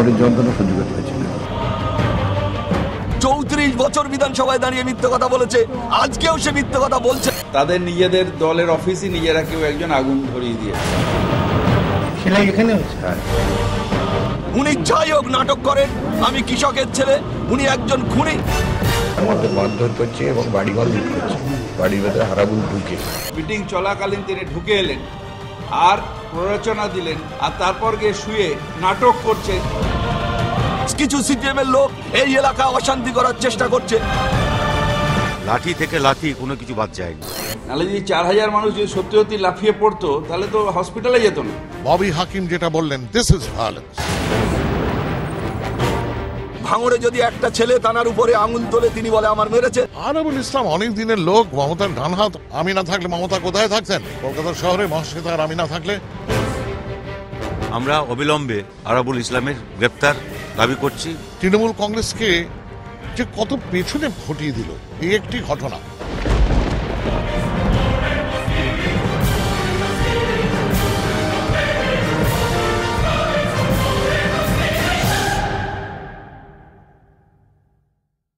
ঘরের যন্ত্রণা সহ্য করতে পারছি না। 34 বছর বিধানসভায় দাঁড়িয়ে মিথ্যে কথা বলেছে, আজকেও সে মিথ্যে কথা বলছে। তাদের নিজেদের দলের অফিসে নিজেরা কেউ একজন আগুন ধরিয়ে দিয়েছে। সেলাই এখানে হচ্ছে। উনি যাই হোক নাটক করেন, আমি কৃষকের ছেলে, উনি একজন খুনি। আমাদের মারধর করছে এবং বাড়িঘর লুট করছে, বাড়ির ভেতরে হারাগুল ঢুকে। মিটিং চলাকালীন তিনি ঢুকে এলেন আর প্ররোচনা দিলেন, আর তারপর গিয়ে শুয়ে নাটক করছেন। কিছু সিপিএম এর লোক এই এলাকা অশান্তি করার চেষ্টা করছে। লাঠি থেকে লাঠি কোনো কিছু বাদ যায়নি। নাহলে যদি 4000 মানুষ যদি সত্যি সত্যি লাফিয়ে পড়তো তাহলে তো হসপিটালে যেত না। ববি হাকিম যেটা বললেন, দিস ইজ ভায়োলেন্স। ভাঙড়ে যদি একটা ছেলে থানার উপরে আঙুল তোলে, তিনি বলে আমার মেরেছে। আরাবুল ইসলাম অনেক দিনের লোক, মমতার ডান হাত। আমি না থাকলে মমতা কোথায় থাকতেন? কলকাতা শহরে মহাশ্বেতার আমি না থাকলে। আমরা অবিলম্বে আরাবুল ইসলামের গ্রেপ্তার দাবি করছি। তৃণমূল কংগ্রেসকে যে কত পেছনে ঘটিয়ে দিল এই একটি ঘটনা।